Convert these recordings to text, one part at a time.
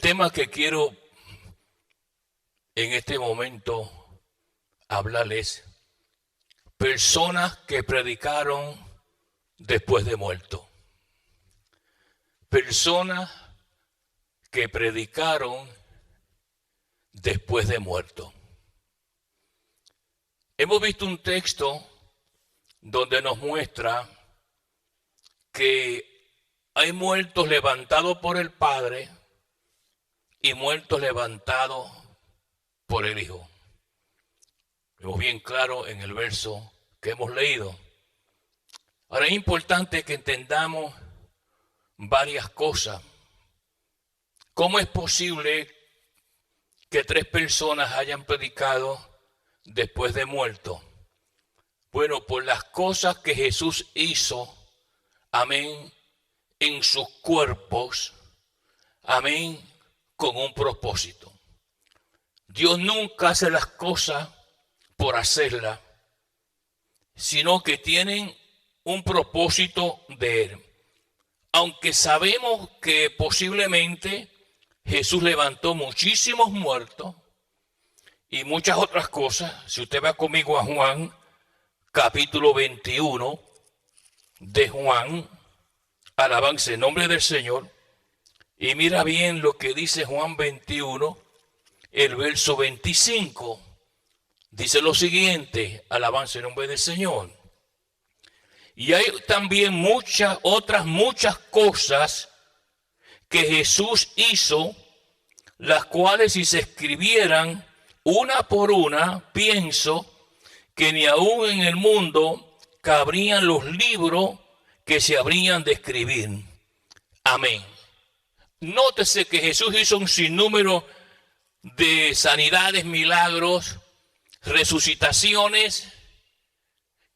tema que quiero en este momento hablarles, personas que predicaron después de muerto. Personas que predicaron después de muerto. Hemos visto un texto donde nos muestra que hay muertos levantados por el Padre y muertos levantados por el Hijo. Vemos bien claro en el verso que hemos leído. Ahora es importante que entendamos varias cosas. ¿Cómo es posible que 3 personas hayan predicado después de muerto? Bueno, por las cosas que Jesús hizo, amén, en sus cuerpos, amén, con un propósito. Dios nunca hace las cosas por hacerlas, sino que tienen un propósito de Él. Aunque sabemos que posiblemente Jesús levantó muchísimos muertos y muchas otras cosas. Si usted va conmigo a Juan, capítulo 21 de Juan, alabanza en nombre del Señor, y mira bien lo que dice Juan 21, el verso 25. Dice lo siguiente, alabanza en nombre del Señor. Y hay también muchas cosas que Jesús hizo, las cuales si se escribieran una por una, pienso que ni aún en el mundo cabrían los libros que se habrían de escribir. Amén. Nótese que Jesús hizo un sinnúmero de sanidades, milagros, resucitaciones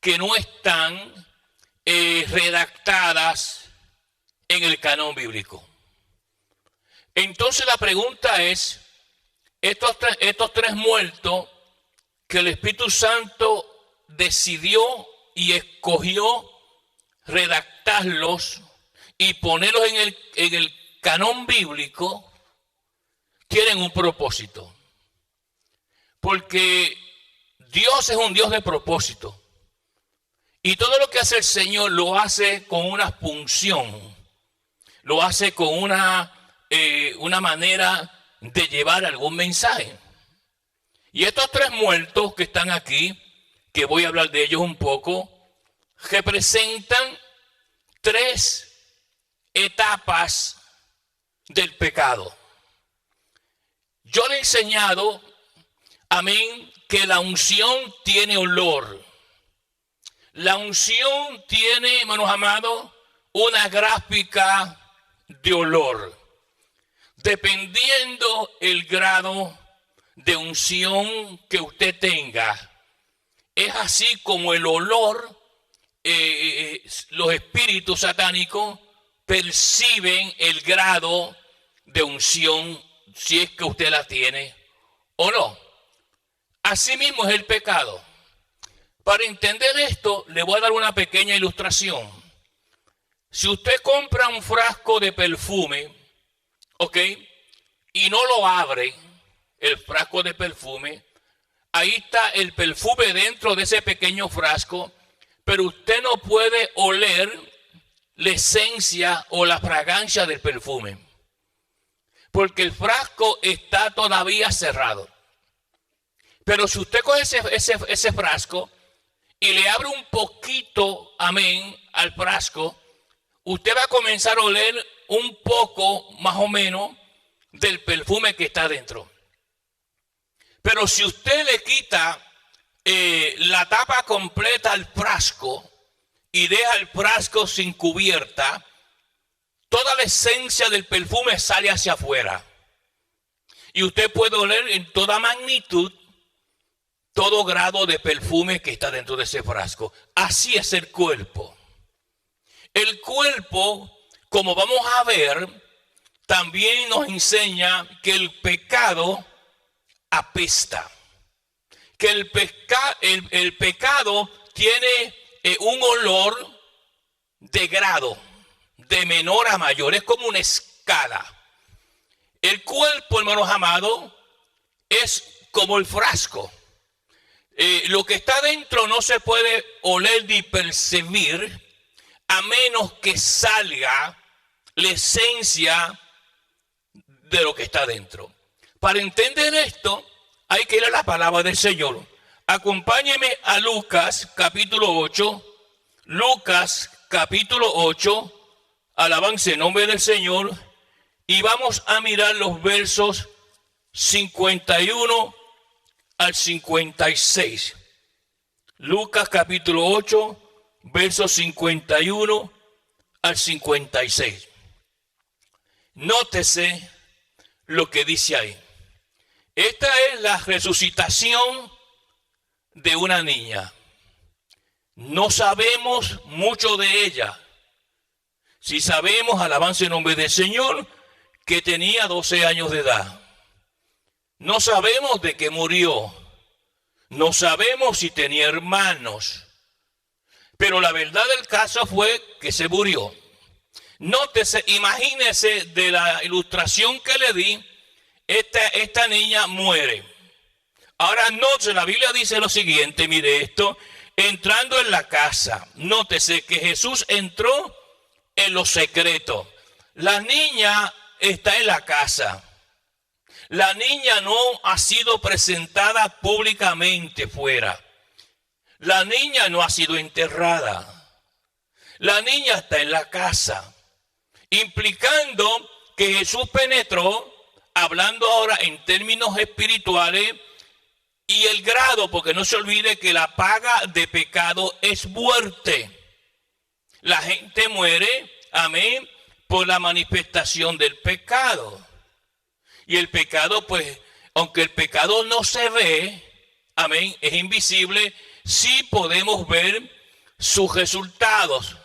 que no están redactadas en el canon bíblico. Entonces la pregunta es, estos 3 muertos que el Espíritu Santo decidió y escogió redactarlos y ponerlos en el canon bíblico, tienen un propósito. Porque Dios es un Dios de propósito. Y todo lo que hace el Señor lo hace con una función. Lo hace con una manera de llevar algún mensaje. Y estos 3 muertos que están aquí, que voy a hablar de ellos un poco, representan 3 etapas del pecado. Yo le he enseñado, amén, que la unción tiene olor. La unción tiene, hermanos amados, una gráfica de olor. Dependiendo el grado de unción que usted tenga, es así como el olor, los espíritus satánicos perciben el grado de unción, si es que usted la tiene o no. Asimismo es el pecado. Para entender esto, le voy a dar una pequeña ilustración. Si usted compra un frasco de perfume, ¿ok?, y no lo abre, el frasco de perfume, ahí está el perfume dentro de ese pequeño frasco, pero usted no puede oler la esencia o la fragancia del perfume, porque el frasco está todavía cerrado. Pero si usted coge ese frasco y le abre un poquito, amén, al frasco, usted va a comenzar a oler un poco, más o menos, del perfume que está dentro. Pero si usted le quita la tapa completa al frasco y deja el frasco sin cubierta, toda la esencia del perfume sale hacia afuera. Y usted puede oler en toda magnitud todo grado de perfume que está dentro de ese frasco. Así es el cuerpo. El cuerpo, como vamos a ver, también nos enseña que el pecado apesta. Que el pecado tiene un olor de grado, de menor a mayor. Es como una escala. El cuerpo, hermanos amados, es como el frasco. Lo que está dentro no se puede oler ni percibir a menos que salga la esencia de lo que está dentro. Para entender esto, hay que ir a la palabra del Señor. Acompáñeme a Lucas capítulo 8. Lucas capítulo 8. Alabanza en nombre del Señor. Y vamos a mirar los versos 51 al 56. Lucas capítulo 8, versos 51 al 56. Nótese lo que dice ahí. Esta es la resucitación de una niña. No sabemos mucho de ella. Si sabemos, alabanza en nombre del Señor, que tenía 12 años de edad. No sabemos de qué murió. No sabemos si tenía hermanos. Pero la verdad del caso fue que se murió. Nótese, imagínese de la ilustración que le di, esta niña muere. Ahora nótese, la Biblia dice lo siguiente, mire esto, entrando en la casa. Nótese que Jesús entró en lo secreto. La niña está en la casa. La niña no ha sido presentada públicamente fuera. La niña no ha sido enterrada. La niña está en la casa, implicando que Jesús penetró, hablando ahora en términos espirituales, y el grado, porque no se olvide que la paga de pecado es muerte. La gente muere, amén, por la manifestación del pecado. Y el pecado, pues, aunque el pecado no se ve, amén, es invisible, sí podemos ver sus resultados.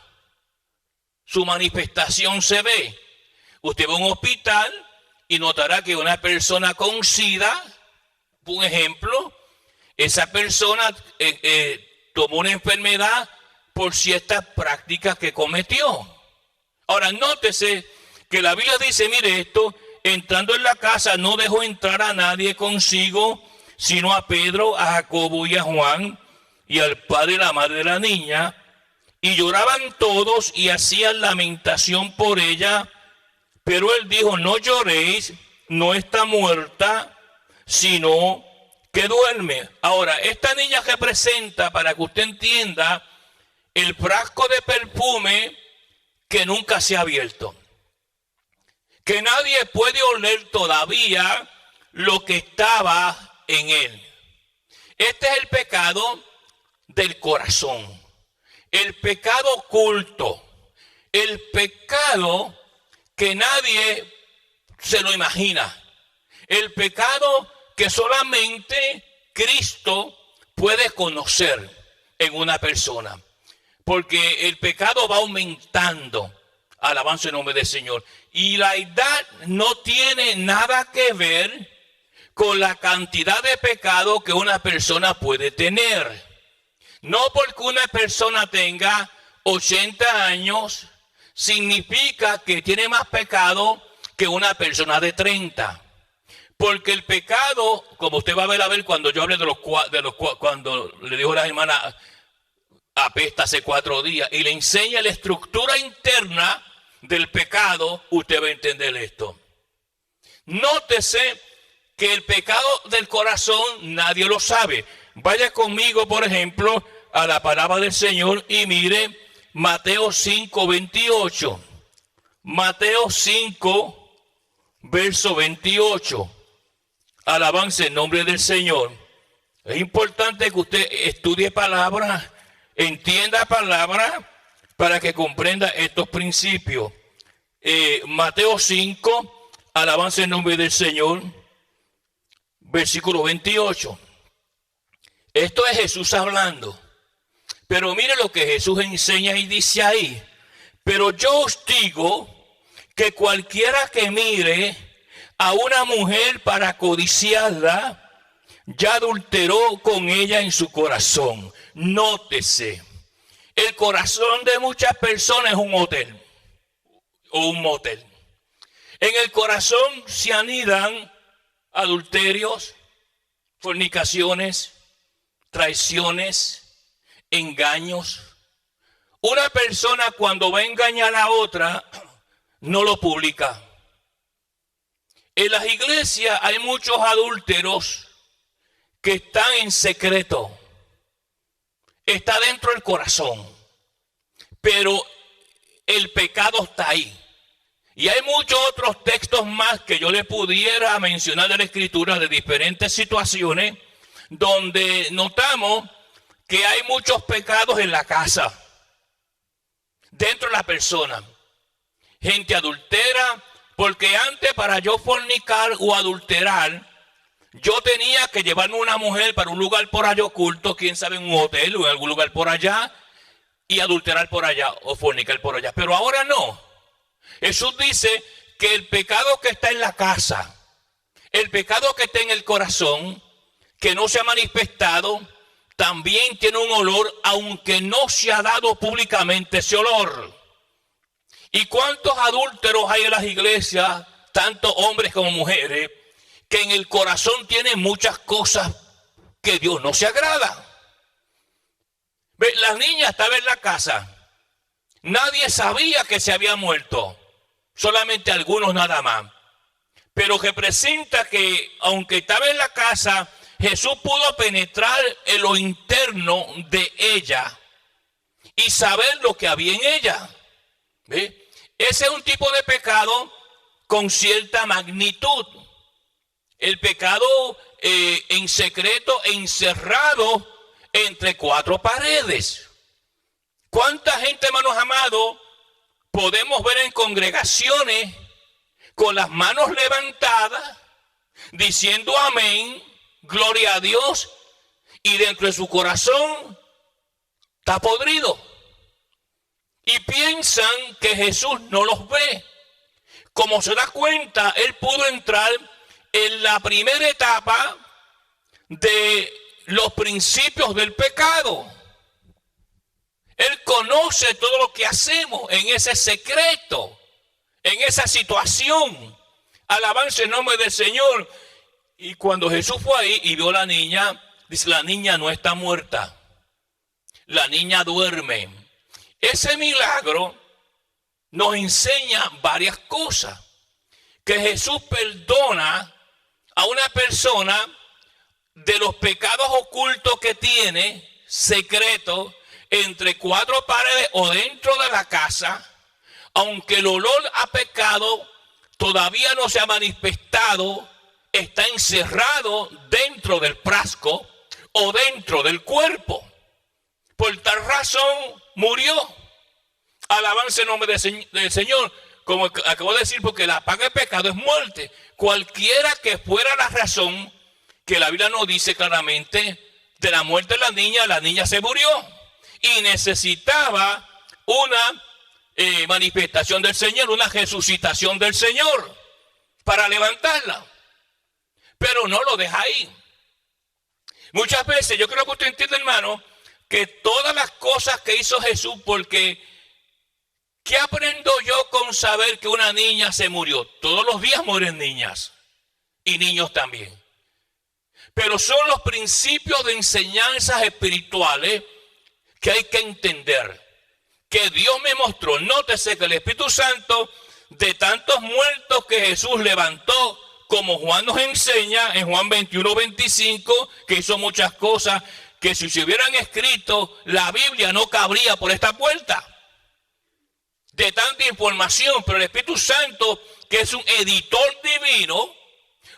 Su manifestación se ve. Usted va a un hospital y notará que una persona con SIDA, un ejemplo, esa persona tomó una enfermedad por ciertas prácticas que cometió. Ahora, nótese que la Biblia dice, mire esto, entrando en la casa no dejó entrar a nadie consigo, sino a Pedro, a Jacobo y a Juan, y al padre y la madre de la niña, y lloraban todos y hacían lamentación por ella. Pero él dijo, no lloréis, no está muerta, sino que duerme. Ahora, esta niña representa, para que usted entienda, el frasco de perfume que nunca se ha abierto. Que nadie puede oler todavía lo que estaba en él. Este es el pecado del corazón, el pecado oculto, el pecado que nadie se lo imagina, el pecado que solamente Cristo puede conocer en una persona, porque el pecado va aumentando. Alabanza en nombre del Señor. Y la edad no tiene nada que ver con la cantidad de pecado que una persona puede tener. No porque una persona tenga 80 años, significa que tiene más pecado que una persona de 30. Porque el pecado, como usted va a ver cuando yo hable cuando le dijo a la hermana apesta hace 4 días, y le enseña la estructura interna del pecado, usted va a entender esto. Nótese que el pecado del corazón nadie lo sabe. Vaya conmigo, por ejemplo, a la palabra del Señor y mire Mateo 5, 28. Mateo 5, verso 28. Alabanza en nombre del Señor. Es importante que usted estudie palabra, entienda palabra, para que comprenda estos principios. Mateo 5, alabanza en nombre del Señor, versículo 28. Esto es Jesús hablando. Pero mire lo que Jesús enseña y dice ahí. Pero yo os digo que cualquiera que mire a una mujer para codiciarla, ya adulteró con ella en su corazón. Nótese. El corazón de muchas personas es un hotel o un motel. En el corazón se anidan adulterios, fornicaciones, traiciones, engaños. Una persona cuando va a engañar a otra, no lo publica. En las iglesias hay muchos adúlteros que están en secreto. Está dentro del corazón. Pero el pecado está ahí. Y hay muchos otros textos más que yo le pudiera mencionar de la Escritura de diferentes situaciones donde notamos que hay muchos pecados en la casa, dentro de la persona. Gente adultera, porque antes para yo fornicar o adulterar, yo tenía que llevarme una mujer para un lugar por allá oculto, quién sabe, en un hotel o en algún lugar por allá, y adulterar por allá o fornicar por allá. Pero ahora no. Jesús dice que el pecado que está en la casa, el pecado que está en el corazón, que no se ha manifestado, también tiene un olor, aunque no se ha dado públicamente ese olor. ¿Y cuántos adúlteros hay en las iglesias, tanto hombres como mujeres, que en el corazón tienen muchas cosas que Dios no se agrada? La niña estaba en la casa, nadie sabía que se había muerto, solamente algunos nada más. Pero representa que aunque estaba en la casa, Jesús pudo penetrar en lo interno de ella y saber lo que había en ella. ¿Ve? Ese es un tipo de pecado con cierta magnitud. El pecado en secreto, encerrado entre cuatro paredes. ¿Cuánta gente, hermanos amados, podemos ver en congregaciones con las manos levantadas, diciendo amén, gloria a Dios, y dentro de su corazón está podrido? Y piensan que Jesús no los ve. Como se da cuenta, Él pudo entrar en la primera etapa de los principios del pecado. Él conoce todo lo que hacemos en ese secreto, en esa situación. Alabanza el nombre del Señor. Y cuando Jesús fue ahí y vio a la niña, dice, la niña no está muerta, la niña duerme. Ese milagro nos enseña varias cosas. Que Jesús perdona a una persona de los pecados ocultos que tiene, secretos, entre cuatro paredes o dentro de la casa, aunque el olor a pecado todavía no se ha manifestado, está encerrado dentro del frasco o dentro del cuerpo. Por tal razón murió. Alabanza el nombre del Señor. Como acabo de decir, porque la paga del pecado es muerte. Cualquiera que fuera la razón, que la Biblia nos dice claramente, de la muerte de la niña se murió. Y necesitaba una manifestación del Señor, una resucitación del Señor para levantarla. Pero no lo deja ahí. Muchas veces, yo creo que usted entiende, hermano, que todas las cosas que hizo Jesús, porque ¿qué aprendo yo con saber que una niña se murió? Todos los días mueren niñas y niños también. Pero son los principios de enseñanzas espirituales que hay que entender. Que Dios me mostró. Nótese que el Espíritu Santo, de tantos muertos que Jesús levantó, como Juan nos enseña en Juan 21:25, que hizo muchas cosas que si se hubieran escrito, la Biblia no cabría por esta puerta. De tanta información, pero el Espíritu Santo, que es un editor divino,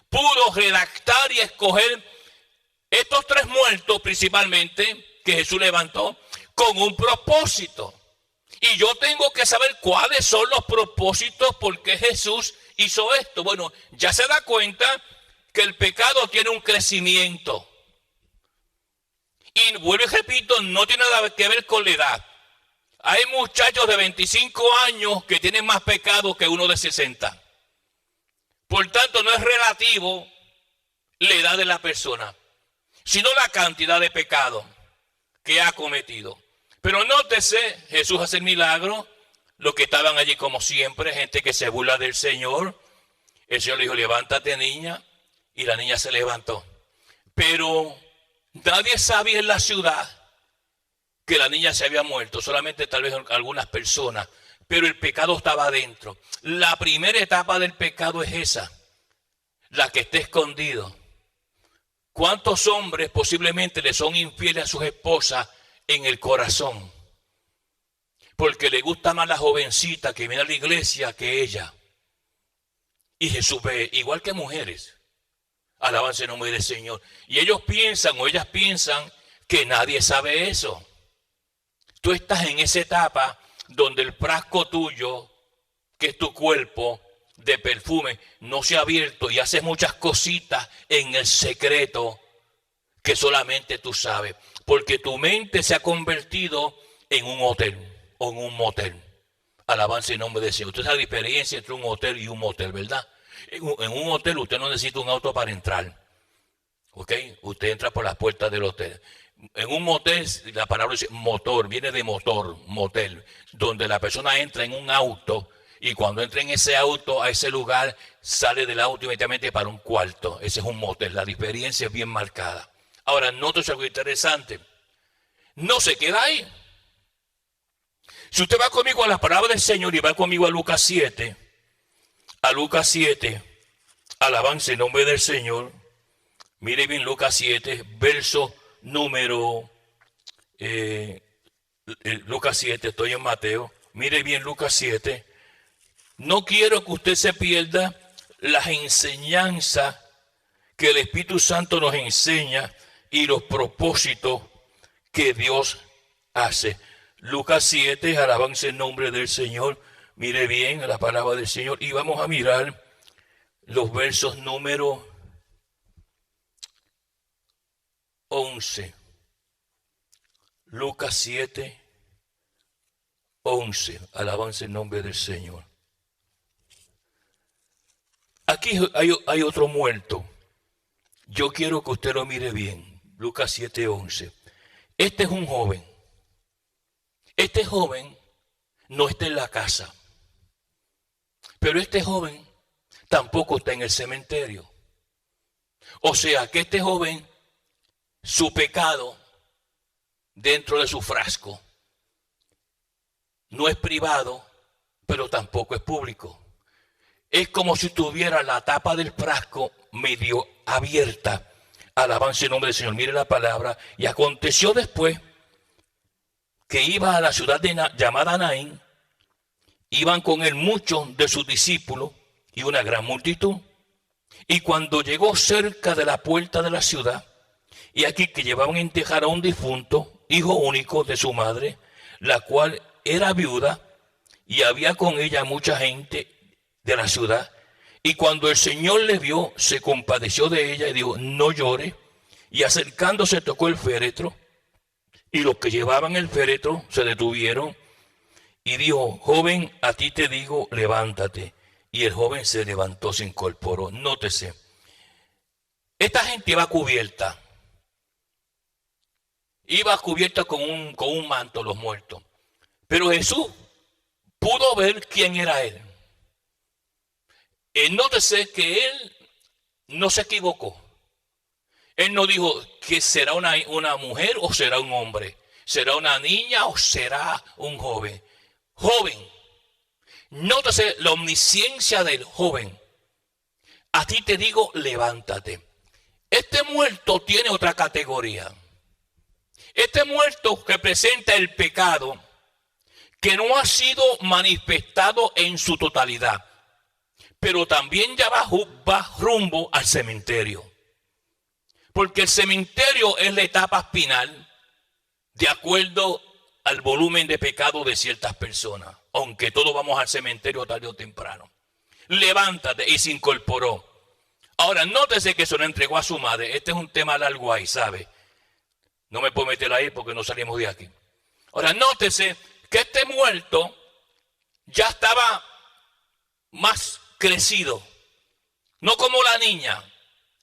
pudo redactar y escoger estos tres muertos principalmente que Jesús levantó con un propósito. Y yo tengo que saber cuáles son los propósitos por qué Jesús hizo esto. Bueno, ya se da cuenta que el pecado tiene un crecimiento. Y vuelvo y repito, no tiene nada que ver con la edad. Hay muchachos de 25 años que tienen más pecado que uno de 60. Por tanto, no es relativo la edad de la persona, sino la cantidad de pecado que ha cometido. Pero nótese, Jesús hace el milagro, los que estaban allí como siempre, gente que se burla del Señor, El Señor le dijo, levántate, niña, y la niña se levantó. Pero nadie sabía en la ciudad que la niña se había muerto, solamente tal vez algunas personas, pero el pecado estaba adentro. La primera etapa del pecado es esa, la que está escondido. ¿Cuántos hombres posiblemente le son infieles a sus esposas en el corazón? Porque le gusta más la jovencita que viene a la iglesia que ella. Y Jesús ve, igual que mujeres, alabanza el nombre del Señor. Y ellos piensan o ellas piensan que nadie sabe eso. Tú estás en esa etapa donde el frasco tuyo, que es tu cuerpo de perfume, no se ha abierto y haces muchas cositas en el secreto que solamente tú sabes. Porque tu mente se ha convertido en un hotel o en un motel. Alabanza el nombre del Señor. Usted sabe la diferencia entre un hotel y un motel, ¿verdad? En un hotel usted no necesita un auto para entrar. ¿Ok? Usted entra por las puertas del hotel. En un motel, la palabra dice motor, viene de motor, motel, donde la persona entra en un auto y cuando entra en ese auto, a ese lugar, sale del auto inmediatamente para un cuarto. Ese es un motel, la diferencia es bien marcada. Ahora, nótese algo interesante. No se queda ahí. Si usted va conmigo a la palabra del Señor y va conmigo a Lucas 7, alabanza en nombre del Señor. Mire bien Lucas 7, verso número, Lucas 7, estoy en Mateo. Mire bien Lucas 7. No quiero que usted se pierda las enseñanzas que el Espíritu Santo nos enseña y los propósitos que Dios hace. Lucas 7, alabanza en nombre del Señor. Mire bien la palabra del Señor y vamos a mirar los versos número 11. Lucas 7, 11. Alabanza en nombre del Señor. Aquí hay otro muerto. Yo quiero que usted lo mire bien. Lucas 7, 11. Este es un joven. Este joven no está en la casa. Pero este joven tampoco está en el cementerio. O sea que este joven, su pecado dentro de su frasco no es privado, pero tampoco es público. Es como si tuviera la tapa del frasco medio abierta. Alabanza en nombre del Señor. Mire la palabra. Y aconteció después que iba a la ciudad llamada Naín. Iban con él muchos de sus discípulos y una gran multitud. Y cuando llegó cerca de la puerta de la ciudad, y aquí que llevaban a enterrar a un difunto, hijo único de su madre, la cual era viuda, y había con ella mucha gente de la ciudad. Y cuando el Señor le vio, se compadeció de ella y dijo, no llore. Y acercándose tocó el féretro, y los que llevaban el féretro se detuvieron. Y dijo, joven, a ti te digo, levántate. Y el joven se levantó, se incorporó. Nótese, esta gente iba cubierta. Iba cubierta con un manto los muertos. Pero Jesús pudo ver quién era él. Nótese que él no se equivocó. Él no dijo que será una mujer o será un hombre. Será una niña o será un joven. Joven. Nótese la omnisciencia del joven. A ti te digo, levántate. Este muerto tiene otra categoría. Este muerto representa el pecado que no ha sido manifestado en su totalidad, pero también ya va rumbo al cementerio. Porque el cementerio es la etapa final de acuerdo al volumen de pecado de ciertas personas, aunque todos vamos al cementerio tarde o temprano. Levántate, y se incorporó. Ahora, nótese que se lo entregó a su madre. Este es un tema largo ahí, ¿sabe? No me puedo meter ahí porque no salimos de aquí. Ahora, nótese que este muerto ya estaba más crecido. No como la niña.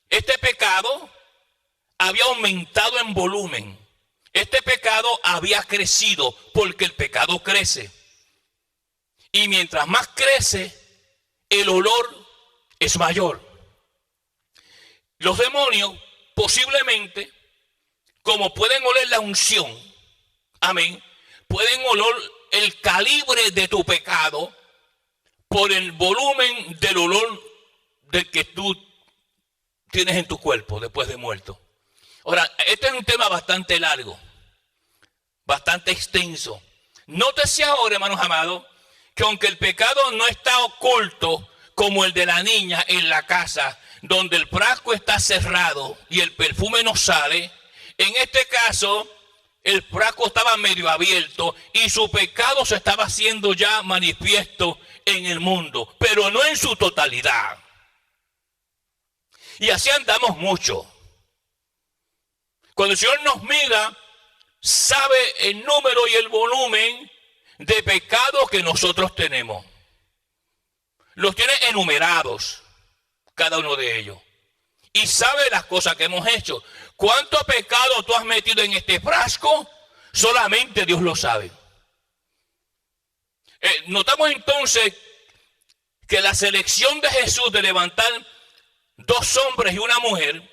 Este pecado había aumentado en volumen. Este pecado había crecido porque el pecado crece. Y mientras más crece, el olor es mayor. Los demonios posiblemente, como pueden oler la unción, amén, pueden oler el calibre de tu pecado por el volumen del olor del que tú tienes en tu cuerpo después de muerto. Ahora, este es un tema bastante largo, bastante extenso. Nótese ahora, hermanos amados, que aunque el pecado no está oculto como el de la niña en la casa, donde el frasco está cerrado y el perfume no sale, en este caso el frasco estaba medio abierto y su pecado se estaba haciendo ya manifiesto en el mundo, pero no en su totalidad. Y así andamos mucho. Cuando el Señor nos mira, sabe el número y el volumen de pecados que nosotros tenemos. Los tiene enumerados, cada uno de ellos. Y sabe las cosas que hemos hecho. ¿Cuánto pecado tú has metido en este frasco? Solamente Dios lo sabe. Notamos entonces que la selección de Jesús de levantar 2 hombres y una mujer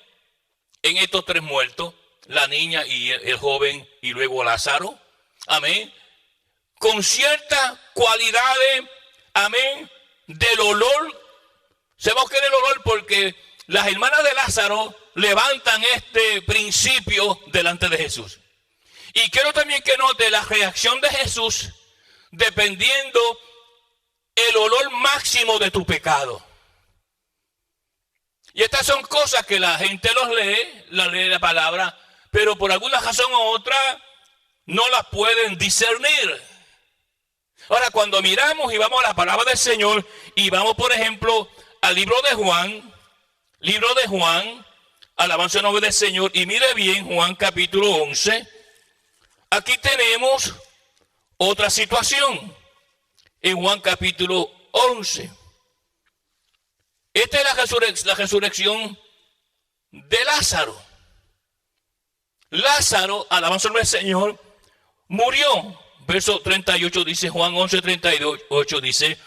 en estos 3 muertos, la niña y el joven y luego Lázaro, amén, con ciertas cualidades, amén, del olor. Sabemos que era el olor porque las hermanas de Lázaro levantan este principio delante de Jesús. Y quiero también que note la reacción de Jesús dependiendo el olor máximo de tu pecado. Y estas son cosas que la gente lee la palabra, pero por alguna razón u otra no las pueden discernir. Ahora, cuando miramos y vamos a la palabra del Señor y vamos, por ejemplo, al libro de Juan, alabanza el nombre del Señor, y mire bien Juan capítulo 11, aquí tenemos otra situación en Juan capítulo 11. Esta es la resurrección de Lázaro. Lázaro, alabanza el nombre del Señor, murió. Verso 38 dice, Juan 11, 38 dice,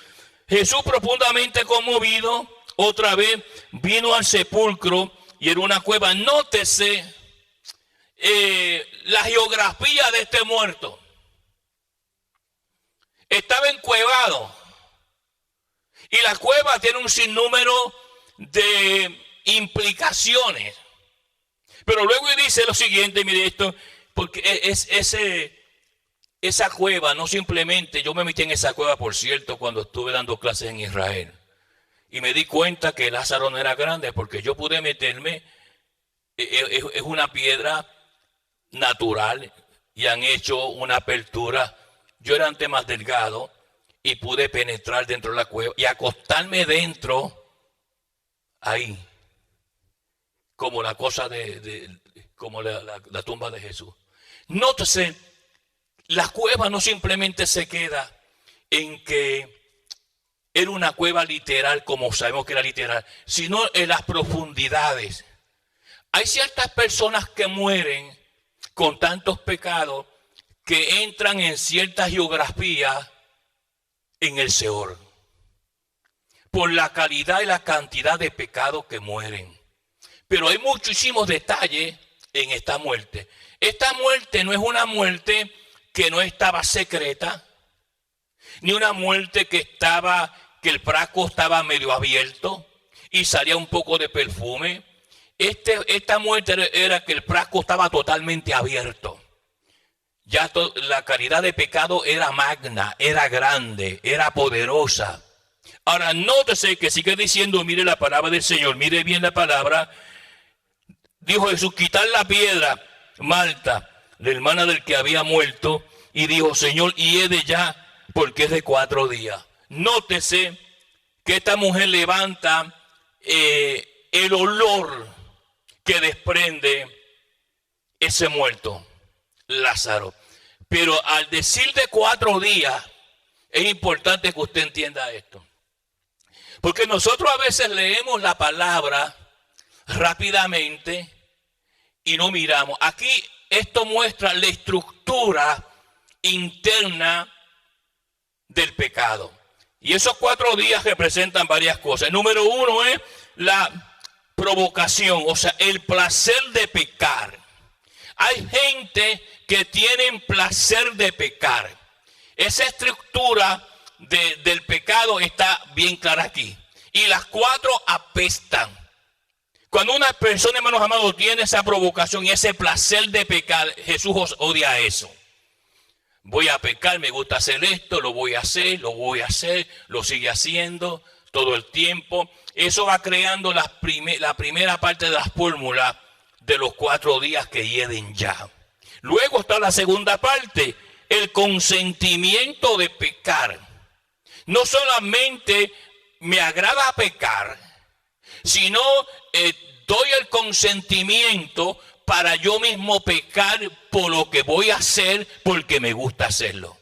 Jesús profundamente conmovido, otra vez vino al sepulcro y era una cueva. Nótese la geografía de este muerto. Estaba encuevado. Y la cueva tiene un sinnúmero de implicaciones. Pero luego dice lo siguiente, mire esto, porque esa cueva no simplemente, yo me metí en esa cueva, por cierto, cuando estuve dando clases en Israel. Y me di cuenta que Lázaro no era grande, porque yo pude meterme, es una piedra natural y han hecho una apertura. Yo era antes más delgado y pude penetrar dentro de la cueva y acostarme dentro, ahí, como la cosa como la tumba de Jesús. Nótese, la cueva no simplemente se queda en que era una cueva literal, como sabemos que era literal, sino en las profundidades. Hay ciertas personas que mueren con tantos pecados que entran en cierta geografía en el Seol, por la calidad y la cantidad de pecados que mueren. Pero hay muchísimos detalles en esta muerte. Esta muerte no es una muerte que no estaba secreta, ni una muerte que el frasco estaba medio abierto y salía un poco de perfume. Esta muerte era que el frasco estaba totalmente abierto. Ya la calidad de pecado era magna, era grande, era poderosa. Ahora nótese que sigue diciendo, mire la palabra del Señor, mire bien la palabra. Dijo Jesús, quitar la piedra. Marta, la hermana del que había muerto, y dijo, Señor, hiede ya, porque es de 4 días. Nótese que esta mujer levanta el olor que desprende ese muerto, Lázaro. Pero al decir de 4 días, es importante que usted entienda esto. Porque nosotros a veces leemos la palabra rápidamente y no miramos. Aquí esto muestra la estructura interna del pecado. Y esos 4 días representan varias cosas. El número 1 es la provocación, o sea, el placer de pecar. Hay gente que tiene placer de pecar. Esa estructura del pecado está bien clara aquí. Y las 4 apestan. Cuando una persona, hermanos amados, tiene esa provocación y ese placer de pecar, Jesús odia eso. Voy a pecar, me gusta hacer esto, lo voy a hacer, lo sigue haciendo todo el tiempo. Eso va creando la primera parte de la fórmula de los 4 días que hieden ya. Luego está la segunda parte, el consentimiento de pecar. No solamente me agrada pecar, sino doy el consentimiento para yo mismo pecar por lo que voy a hacer porque me gusta hacerlo.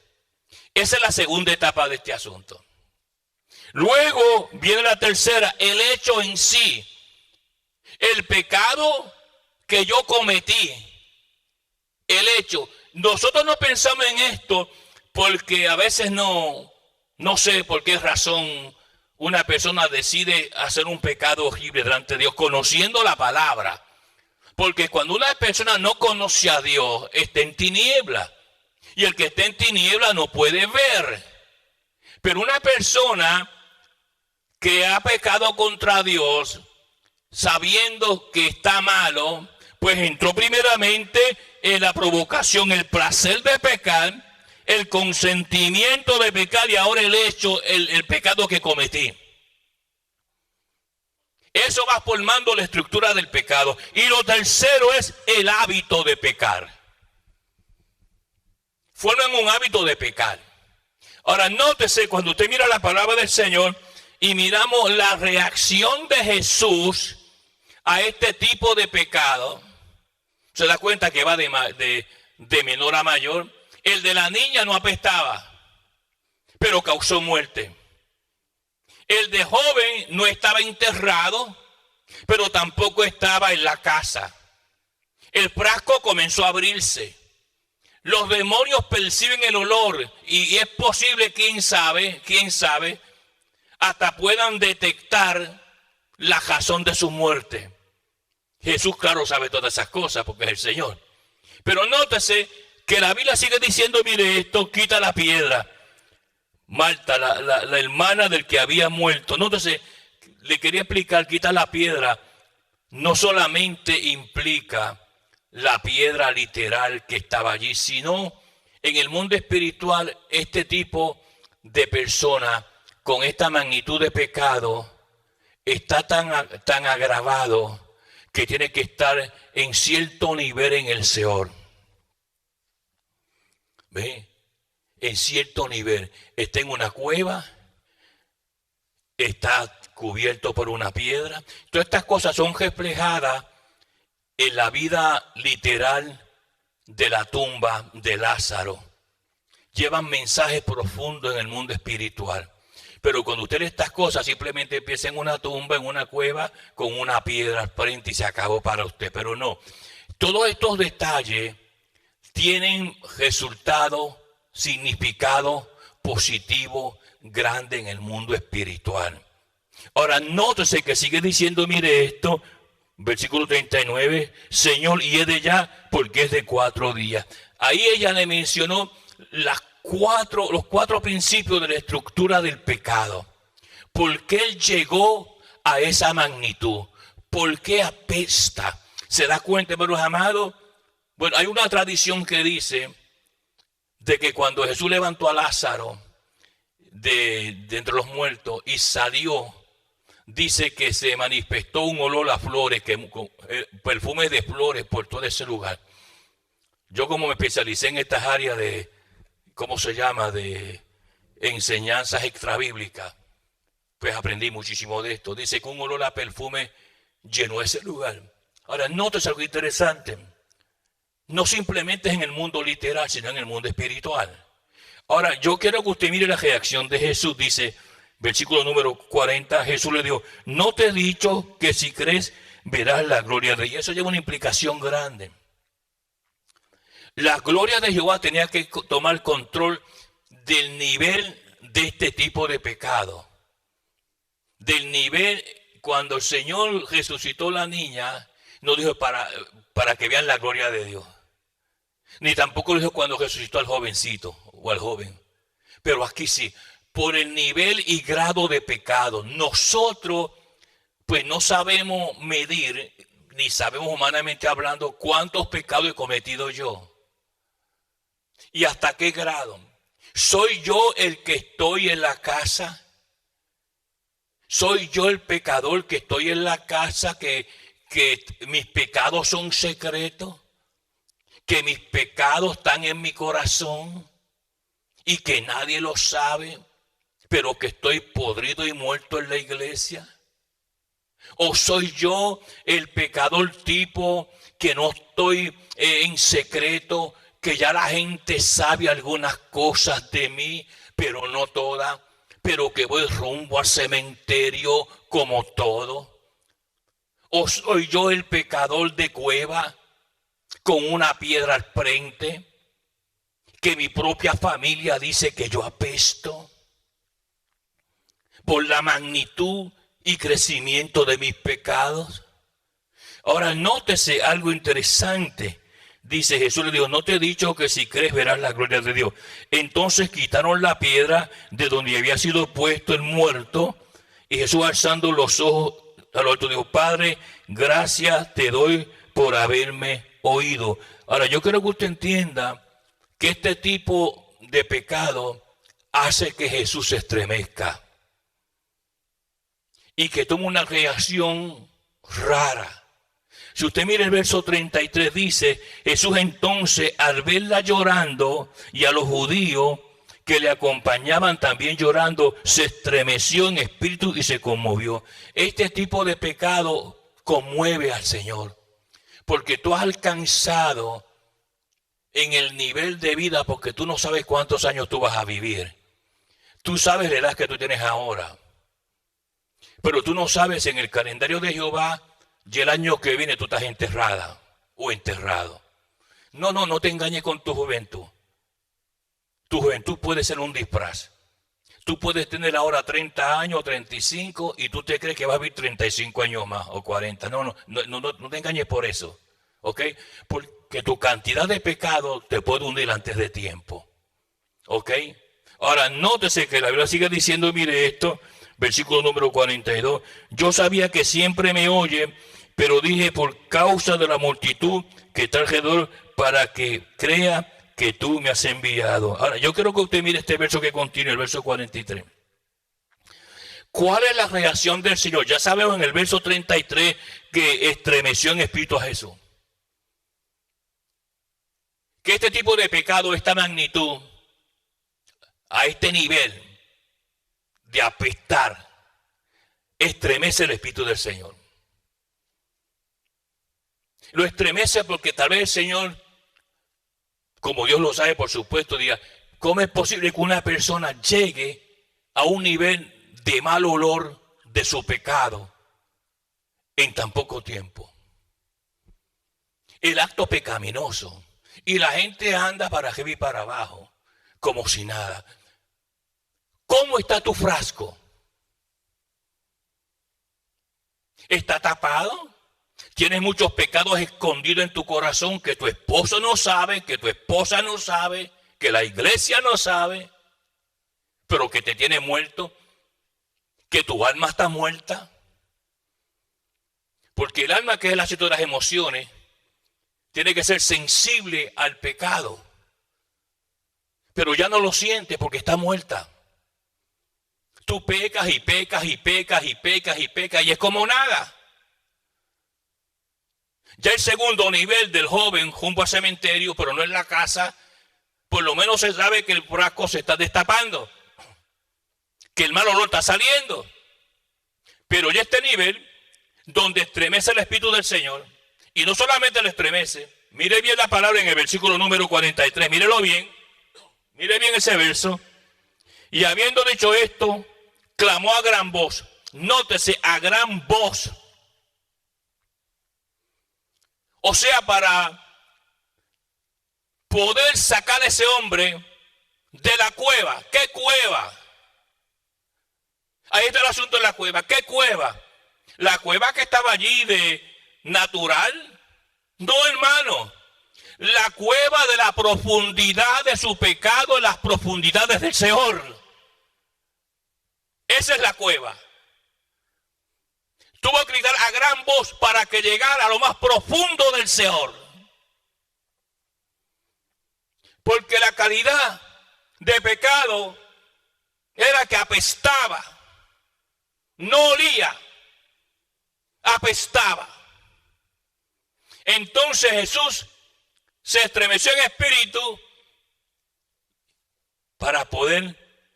Esa es la segunda etapa de este asunto. Luego viene la tercera, el hecho en sí. El pecado que yo cometí. El hecho. Nosotros no pensamos en esto porque a veces no sé por qué razón una persona decide hacer un pecado horrible delante de Dios, conociendo la palabra. Porque cuando una persona no conoce a Dios, está en tiniebla. Y el que está en tiniebla no puede ver. Pero una persona que ha pecado contra Dios, sabiendo que está malo, pues entró primeramente en la provocación, el placer de pecar, el consentimiento de pecar y ahora el hecho, el pecado que cometí. Eso va formando la estructura del pecado. Y lo tercero es el hábito de pecar. Forman un hábito de pecar. Ahora, nótese cuando usted mira la palabra del Señor y miramos la reacción de Jesús a este tipo de pecado, se da cuenta que va de menor a mayor. El de la niña no apestaba, pero causó muerte. El de joven no estaba enterrado, pero tampoco estaba en la casa. El frasco comenzó a abrirse. Los demonios perciben el olor y es posible, quién sabe, hasta puedan detectar la razón de su muerte. Jesús, claro, sabe todas esas cosas porque es el Señor. Pero nótese que la Biblia sigue diciendo, mire esto, quita la piedra. Marta, la hermana del que había muerto. Nótese, le quería explicar, quitar la piedra no solamente implica la piedra literal que estaba allí, sino en el mundo espiritual este tipo de persona con esta magnitud de pecado está tan agravado que tiene que estar en cierto nivel en el Seol. ¿Ve? En cierto nivel, está en una cueva, está cubierto por una piedra. Todas estas cosas son reflejadas en la vida literal de la tumba de Lázaro. Llevan mensajes profundos en el mundo espiritual. Pero cuando usted lee estas cosas, simplemente empieza en una tumba, en una cueva, con una piedra al frente y se acabó para usted. Pero no, todos estos detalles tienen resultado, significado positivo grande en el mundo espiritual. Ahora, nótese que sigue diciendo, mire esto, versículo 39, Señor, hiede ya porque es de 4 días. Ahí ella le mencionó los 4 principios de la estructura del pecado. ¿Por qué él llegó a esa magnitud? ¿Por qué apesta? ¿Se da cuenta, hermanos amados? Bueno, hay una tradición que dice de que cuando Jesús levantó a Lázaro de entre los muertos y salió, dice que se manifestó un olor a flores, perfumes de flores por todo ese lugar. Yo, como me especialicé en estas áreas de, ¿cómo se llama?, de enseñanzas extrabíblicas, pues aprendí muchísimo de esto. Dice que un olor a perfume llenó ese lugar. Ahora, notes algo interesante. No simplemente es en el mundo literal, sino en el mundo espiritual. Ahora, yo quiero que usted mire la reacción de Jesús. Dice, versículo número 40, Jesús le dijo, no te he dicho que si crees verás la gloria de Dios. Eso lleva una implicación grande. La gloria de Jehová tenía que tomar control del nivel de este tipo de pecado. Del nivel, cuando el Señor resucitó a la niña, no dijo para que vean la gloria de Dios. Ni tampoco lo dijo cuando resucitó al jovencito o al joven. Pero aquí sí, por el nivel y grado de pecado. Nosotros pues no sabemos medir, ni sabemos humanamente hablando cuántos pecados he cometido yo. ¿Y hasta qué grado? ¿Soy yo el que estoy en la casa? ¿Soy yo el pecador que estoy en la casa, que mis pecados son secretos? ¿Que mis pecados están en mi corazón y que nadie lo sabe, pero que estoy podrido y muerto en la iglesia? ¿O soy yo el pecador tipo que no estoy en secreto, que ya la gente sabe algunas cosas de mí, pero no todas, pero que voy rumbo al cementerio como todo? ¿O soy yo el pecador de cueva con una piedra al frente, que mi propia familia dice que yo apesto por la magnitud y crecimiento de mis pecados? Ahora nótese algo interesante. Dice Jesús, le dijo, ¿no te he dicho que si crees verás la gloria de Dios? Entonces quitaron la piedra de donde había sido puesto el muerto, y Jesús, alzando los ojos al alto, dijo, Padre, gracias te doy por haberme oído. Ahora yo quiero que usted entienda que este tipo de pecado hace que Jesús se estremezca y que tome una reacción rara. Si usted mira el verso 33, dice, Jesús entonces, al verla llorando y a los judíos que le acompañaban también llorando, se estremeció en espíritu y se conmovió. Este tipo de pecado conmueve al Señor, porque tú has alcanzado en el nivel de vida, porque tú no sabes cuántos años tú vas a vivir. Tú sabes la edad que tú tienes ahora, pero tú no sabes en el calendario de Jehová, y el año que viene tú estás enterrada o enterrado. No te engañes con tu juventud. Tu juventud puede ser un disfraz. Tú puedes tener ahora 30 años, 35, y tú te crees que vas a vivir 35 años más o 40. No te engañes por eso. ¿Ok? Porque tu cantidad de pecado te puede hundir antes de tiempo. ¿Ok? Ahora, nótese que la Biblia sigue diciendo, mire esto, versículo número 42. Yo sabía que siempre me oye, pero dije por causa de la multitud que está alrededor, para que crea que tú me has enviado. Ahora, yo quiero que usted mire este verso que continúa, el verso 43. ¿Cuál es la reacción del Señor? Ya sabemos en el verso 33 que estremeció en espíritu a Jesús. Que este tipo de pecado, esta magnitud, a este nivel de apestar, estremece el espíritu del Señor. Lo estremece porque tal vez el Señor, como Dios lo sabe, por supuesto, diga, ¿cómo es posible que una persona llegue a un nivel de mal olor de su pecado en tan poco tiempo? El acto pecaminoso. Y la gente anda para arriba y para abajo, como si nada. ¿Cómo está tu frasco? ¿Está tapado? ¿Tienes muchos pecados escondidos en tu corazón que tu esposo no sabe, que tu esposa no sabe, que la iglesia no sabe, pero que te tiene muerto, que tu alma está muerta? Porque el alma, que es el ácido de las emociones, tiene que ser sensible al pecado, pero ya no lo siente porque está muerta. Tú pecas y pecas y pecas y pecas y pecas y es como nada. Ya el segundo nivel del joven rumbo al cementerio, pero no en la casa, por lo menos se sabe que el frasco se está destapando, que el mal olor está saliendo. Pero ya este nivel, donde estremece el Espíritu del Señor, y no solamente lo estremece, mire bien la palabra en el versículo número 43, mírelo bien, mire bien ese verso. Y habiendo dicho esto, clamó a gran voz. Nótese, a gran voz. O sea, para poder sacar a ese hombre de la cueva. ¿Qué cueva? Ahí está el asunto de la cueva. ¿Qué cueva? ¿La cueva que estaba allí de natural? No, hermano. La cueva de la profundidad de su pecado en las profundidades del Seol. Esa es la cueva. Tuvo que gritar a gran voz para que llegara a lo más profundo del Seol. Porque la calidad de pecado era que apestaba, no olía, apestaba. Entonces Jesús se estremeció en espíritu para poder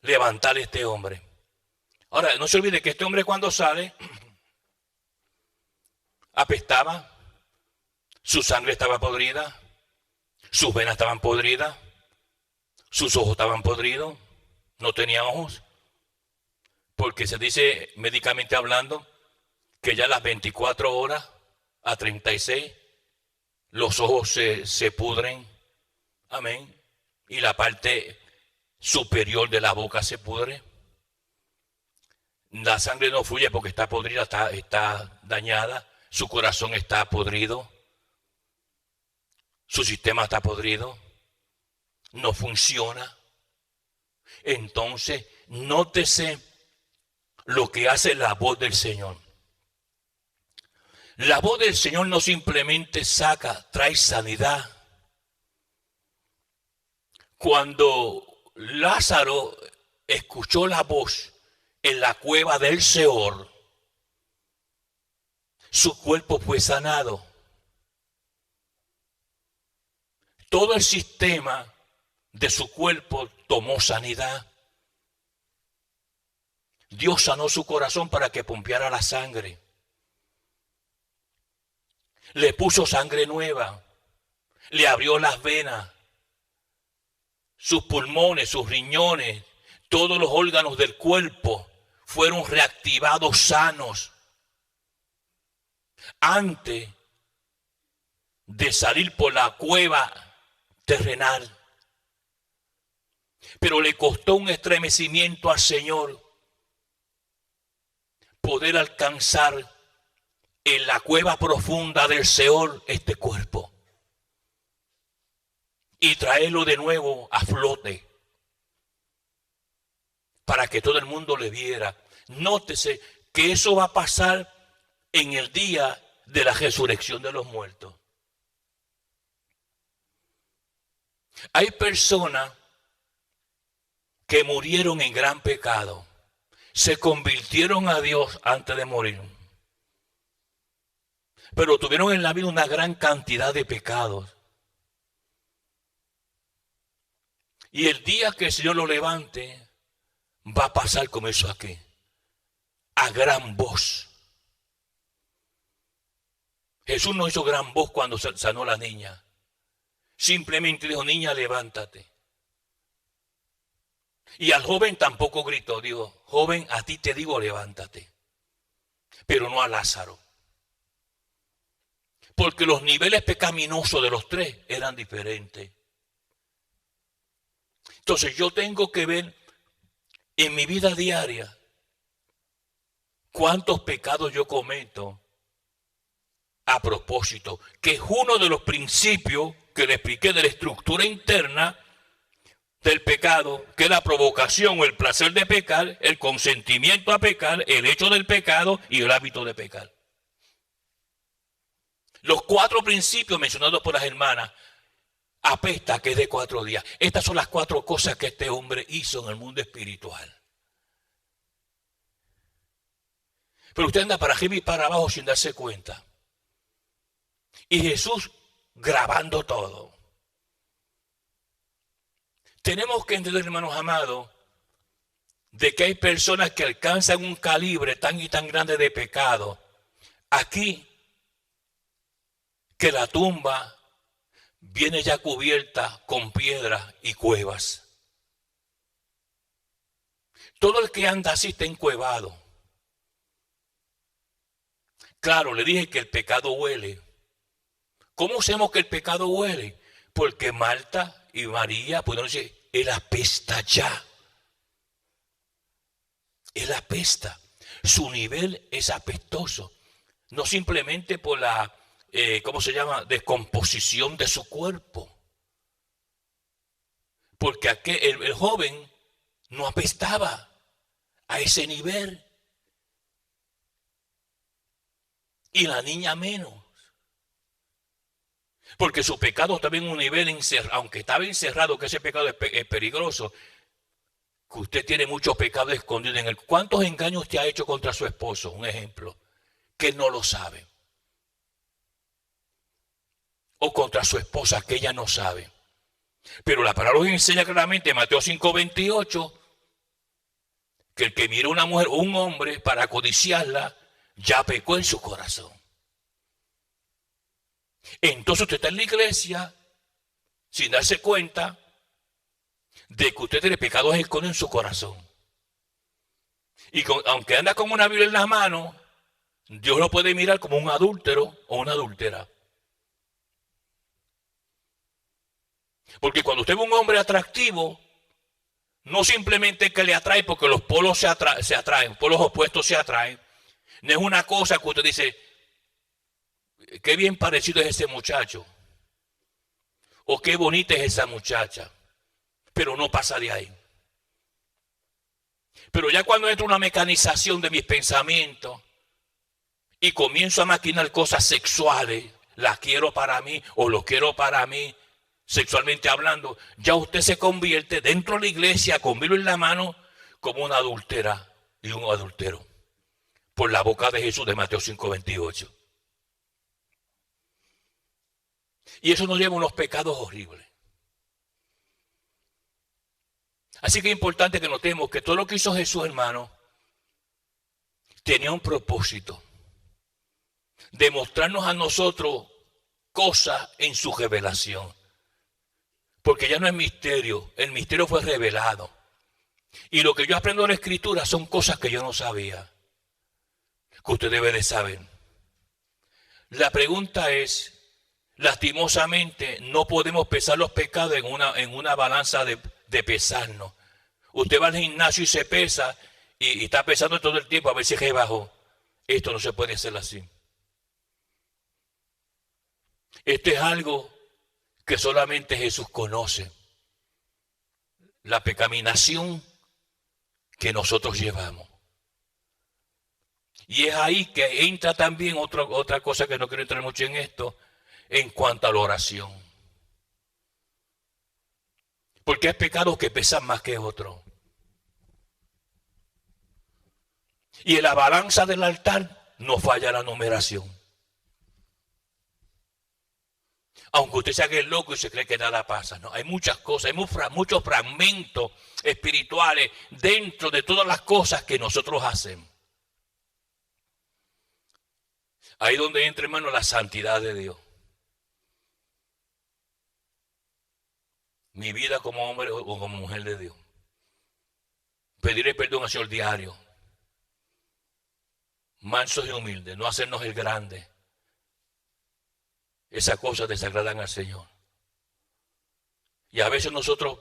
levantar a este hombre. Ahora, no se olvide que este hombre cuando sale, apestaba, su sangre estaba podrida, sus venas estaban podridas, sus ojos estaban podridos, no tenía ojos, porque se dice médicamente hablando que ya a las 24 horas a 36 los ojos se pudren, amén, y la parte superior de la boca se pudre. La sangre no fluye porque está podrida, está dañada, su corazón está podrido, su sistema está podrido, no funciona. Entonces, nótese lo que hace la voz del Señor. La voz del Señor no simplemente trae sanidad. Cuando Lázaro escuchó la voz en la cueva del Seol, su cuerpo fue sanado. Todo el sistema de su cuerpo tomó sanidad. Dios sanó su corazón para que pompeara la sangre. Le puso sangre nueva. Le abrió las venas. Sus pulmones, sus riñones, todos los órganos del cuerpo fueron reactivados sanos. Antes de salir por la cueva terrenal. Pero le costó un estremecimiento al Señor poder alcanzar en la cueva profunda del Seol este cuerpo y traerlo de nuevo a flote para que todo el mundo le viera. Nótese que eso va a pasar en el día de la resurrección de los muertos. Hay personas que murieron en gran pecado, se convirtieron a Dios antes de morir, pero tuvieron en la vida una gran cantidad de pecados. Y el día que el Señor lo levante, va a pasar como eso aquí, a gran voz. Jesús no hizo gran voz cuando sanó a la niña. Simplemente dijo, niña, levántate. Y al joven tampoco gritó, dijo, joven, a ti te digo, levántate. Pero no a Lázaro. Porque los niveles pecaminosos de los tres eran diferentes. Entonces yo tengo que ver en mi vida diaria cuántos pecados yo cometo a propósito, que es uno de los principios que le expliqué de la estructura interna del pecado, que es la provocación o el placer de pecar, el consentimiento a pecar, el hecho del pecado y el hábito de pecar. Los 4 principios mencionados por las hermanas, apesta, que es de 4 días. Estas son las 4 cosas que este hombre hizo en el mundo espiritual. Pero usted anda para arriba y para abajo sin darse cuenta. Y Jesús grabando todo. Tenemos que entender, hermanos amados, de que hay personas que alcanzan un calibre tan y tan grande de pecado. Aquí, que la tumba viene ya cubierta con piedras y cuevas. Todo el que anda así está encuevado. Claro, le dije que el pecado huele. ¿Cómo sabemos que el pecado huele? Porque Marta y María pudieron decir, él apesta ya. Él apesta. Su nivel es apestoso. No simplemente por la, ¿cómo se llama?, descomposición de su cuerpo. Porque el joven no apestaba a ese nivel. Y la niña menos. Porque su pecado estaba en un nivel encerrado, aunque estaba encerrado, que ese pecado es peligroso, que usted tiene mucho pecado escondido en él. ¿Cuántos engaños usted ha hecho contra su esposo? Un ejemplo, que él no lo sabe. O contra su esposa, que ella no sabe. Pero la palabra nos enseña claramente en Mateo 5:28 que el que mira a una mujer o un hombre para codiciarla, ya pecó en su corazón. Entonces usted está en la iglesia sin darse cuenta de que usted tiene pecados escondidos en su corazón. Y aunque anda con una Biblia en las manos, Dios lo puede mirar como un adúltero o una adúltera. Porque cuando usted ve un hombre atractivo, no simplemente que le atrae porque los polos se atraen, polos opuestos se atraen. No es una cosa que usted dice, qué bien parecido es ese muchacho. O qué bonita es esa muchacha. Pero no pasa de ahí. Pero ya cuando entra una mecanización de mis pensamientos y comienzo a maquinar cosas sexuales, las quiero para mí o lo quiero para mí, sexualmente hablando, ya usted se convierte dentro de la iglesia con Biblia en la mano como una adúltera y un adúltero. Por la boca de Jesús de Mateo 5:28. Y eso nos lleva a unos pecados horribles. Así que es importante que notemos que todo lo que hizo Jesús, hermano, tenía un propósito. De mostrarnos a nosotros cosas en su revelación. Porque ya no es misterio, el misterio fue revelado. Y lo que yo aprendo de la Escritura son cosas que yo no sabía, que usted debe de saber. La pregunta es, lastimosamente, no podemos pesar los pecados en una balanza de pesarnos. Usted va al gimnasio y se pesa y está pesando todo el tiempo a ver si rebajó. Esto no se puede hacer así. Esto es algo que solamente Jesús conoce. La pecaminosidad que nosotros llevamos. Y es ahí que entra también otra cosa que no quiero entrar mucho en esto, en cuanto a la oración. Porque hay pecados que pesan más que otros. Y en la balanza del altar no falla la numeración. Aunque usted se haga el loco y se cree que nada pasa, no, hay muchas cosas, hay muchos fragmentos espirituales dentro de todas las cosas que nosotros hacemos. Ahí donde entra, hermano, la santidad de Dios. Mi vida como hombre o como mujer de Dios. Pedirle perdón al Señor diario. Mansos y humildes, no hacernos el grande. Esas cosas desagradan al Señor. Y a veces nosotros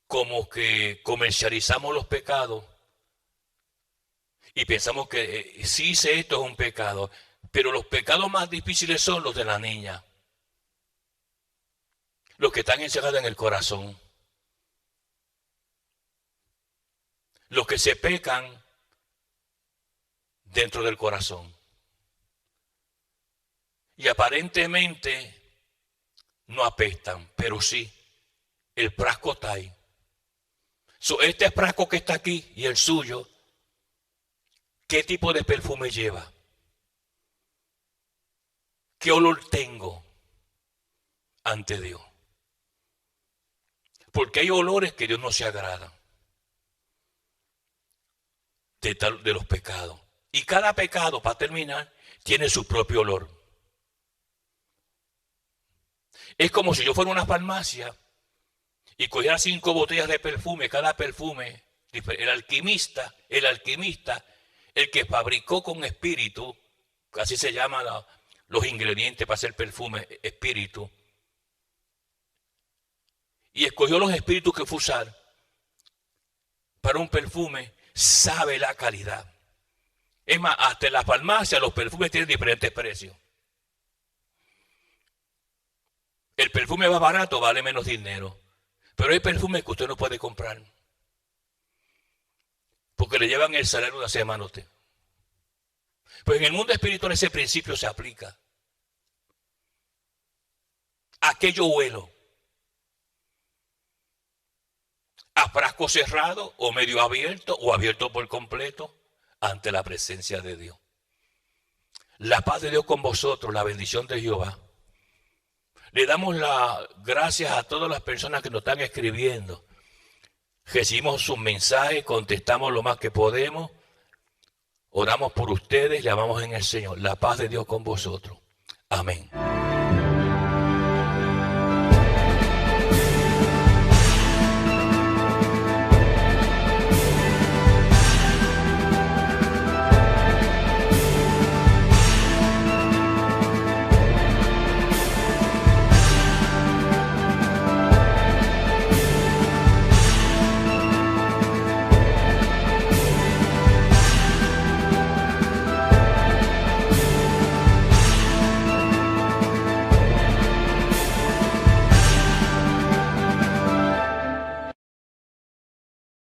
como que comercializamos los pecados y pensamos que si hice esto es un pecado, pero los pecados más difíciles son los de la niña, los que están encerrados en el corazón, los que se pecan dentro del corazón. Y aparentemente no apestan, pero sí, el frasco está ahí. Este frasco que está aquí y el suyo, ¿qué tipo de perfume lleva? ¿Qué olor tengo ante Dios? Porque hay olores que Dios no se agrada de los pecados. Y cada pecado, para terminar, tiene su propio olor. Es como si yo fuera a una farmacia y cogiera 5 botellas de perfume, cada perfume, el alquimista, el que fabricó con espíritu, así se llaman los ingredientes para hacer perfume, espíritu, y escogió los espíritus que fue usar para un perfume, sabe la calidad. Es más, hasta en las farmacias los perfumes tienen diferentes precios. El perfume más barato vale menos dinero, pero hay perfumes que usted no puede comprar porque le llevan el salario de una semana a usted. Pues en el mundo espiritual ese principio se aplica. ¿A qué yo huelo? ¿A frasco cerrado o medio abierto o abierto por completo ante la presencia de Dios? La paz de Dios con vosotros, la bendición de Jehová. Le damos las gracias a todas las personas que nos están escribiendo. Recibimos sus mensajes, contestamos lo más que podemos. Oramos por ustedes, le amamos en el Señor. La paz de Dios con vosotros. Amén.